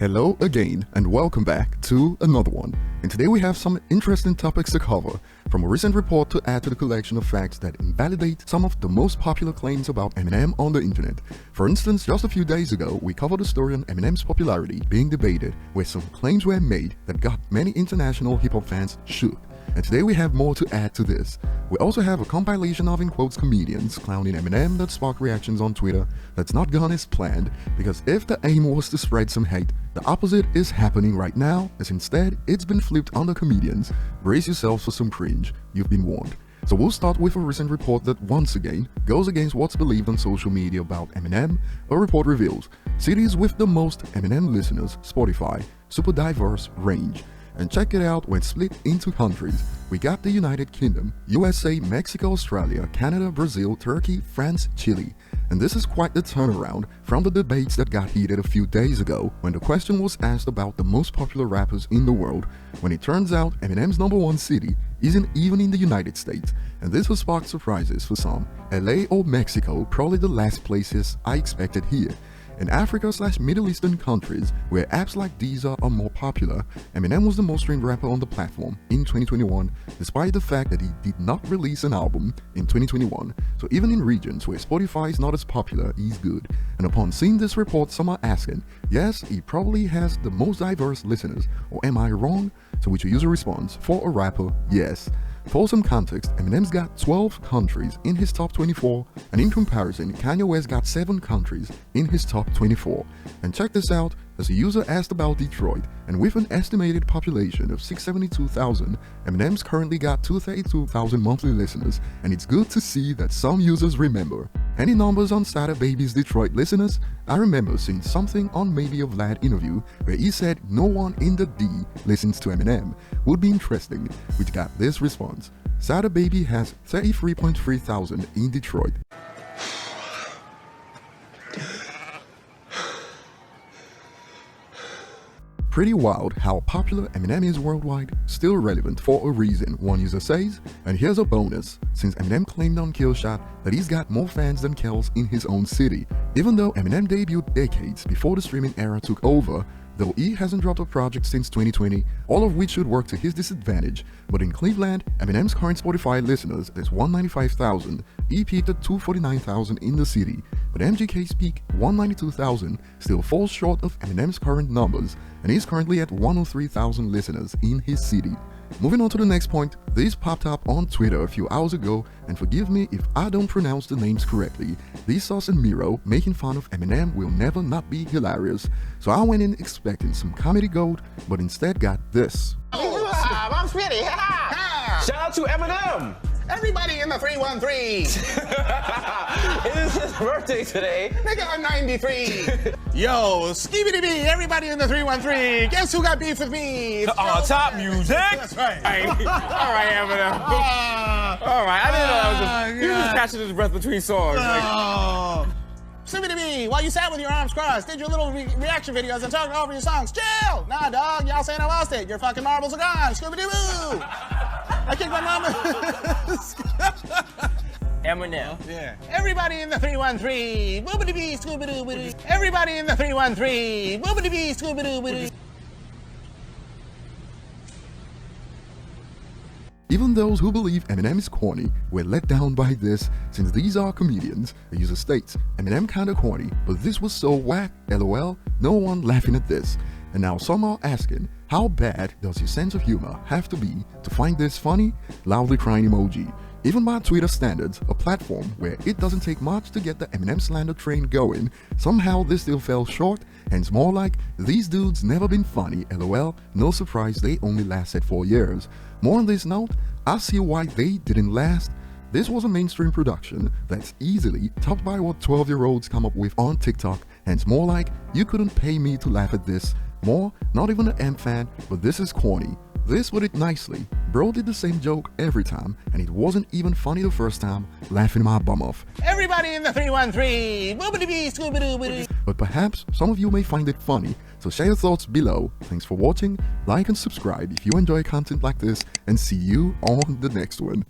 Hello again and welcome back to another one. And today we have some interesting topics to cover, from a recent report to add to the collection of facts that invalidate some of the most popular claims about Eminem on the internet. For instance, just a few days ago, we covered a story on Eminem's popularity being debated, where some claims were made that got many international hip-hop fans shook. And today we have more to add to this. We also have a compilation of, in quotes, comedians clowning Eminem that sparked reactions on Twitter that's not gone as planned, because if the aim was to spread some hate, the opposite is happening right now, as instead it's been flipped on the comedians. Brace yourselves for some cringe, you've been warned. So we'll start with a recent report that once again goes against what's believed on social media about Eminem. A report reveals cities with the most Eminem listeners, Spotify, super diverse range. And check it out, when split into countries, we got the United Kingdom, USA, Mexico, Australia, Canada, Brazil, Turkey, France, Chile. And this is quite the turnaround from the debates that got heated a few days ago when the question was asked about the most popular rappers in the world, when it turns out Eminem's #1 city isn't even in the United States, and this has sparked surprises for some. LA or Mexico, probably the last places I expected here. In Africa/Middle Eastern countries, where apps like Deezer are more popular, Eminem was the most streamed rapper on the platform in 2021, despite the fact that he did not release an album in 2021. So even in regions where Spotify is not as popular, he's good. And upon seeing this report, some are asking, yes, he probably has the most diverse listeners, or am I wrong? To which a user responds, for a rapper, yes. For some context, Eminem's got 12 countries in his top 24, and in comparison, Kanye West got 7 countries in his top 24. And check this out, as a user asked about Detroit, and with an estimated population of 672,000, Eminem's currently got 232,000 monthly listeners, and it's good to see that some users remember. Any numbers on Sada Baby's Detroit listeners? I remember seeing something on maybe a Vlad interview where he said no one in the D listens to Eminem. Would be interesting, which got this response. Sada Baby has 33.3 thousand in Detroit. Pretty wild how popular Eminem is worldwide, still relevant for a reason, one user says. And here's a bonus, since Eminem claimed on Killshot that he's got more fans than Kells in his own city. Even though Eminem debuted decades before the streaming era took over, though he hasn't dropped a project since 2020, all of which should work to his disadvantage. But in Cleveland, Eminem's current Spotify listeners is 195,000, he peaked at 249,000 in the city, but MGK's peak, 192,000, still falls short of Eminem's current numbers, and he's currently at 103,000 listeners in his city. Moving on to the next point, this popped up on Twitter a few hours ago, and forgive me if I don't pronounce the names correctly. Sauce and Miro making fun of Eminem will never not be hilarious. So I went in expecting some comedy gold, but instead got this. I'm Speedy. Shout out to Eminem. Everybody in the 313. It is his birthday today. Nigga, I'm 93. Yo, skibidi bee, everybody in the 313. Guess who got beef with me? Top music. That's right. Hey. All right, Eminem. All right, I didn't know that was he was just catching his breath between songs. Skibidi bee, while you sat with your arms crossed, did your little reaction videos and talked over your songs. Chill! Nah, dog, y'all saying I lost it. Your fucking marbles are gone. Scooby-Doo! I kicked my mama. Eminem. Yeah. Everybody in the 313. Boobity bee, Scooby-Doo, bidoo. Everybody in the 313. Boobity bee, Scooby-Doo, bidoo. Even those who believe Eminem is corny were let down by this, since these are comedians. The user states, Eminem kinda corny, but this was so whack, lol, no one laughing at this. And now some are asking, how bad does his sense of humor have to be to find this funny? Loudly crying emoji. Even by Twitter standards, a platform where it doesn't take much to get the Eminem slander train going, somehow this still fell short, hence more like, these dudes never been funny, lol, no surprise they only lasted 4 years. More on this note, I see why they didn't last. This was a mainstream production that's easily topped by what 12-year-olds come up with on TikTok, hence more like, you couldn't pay me to laugh at this. More, not even an M fan, but this is corny. This put it nicely, bro did the same joke every time, and it wasn't even funny the first time, laughing my bum off. Everybody in the 313, boobity bee, Scooby-Doo, bidoo. But perhaps some of you may find it funny, so share your thoughts below. Thanks for watching, like and subscribe if you enjoy content like this, and see you on the next one.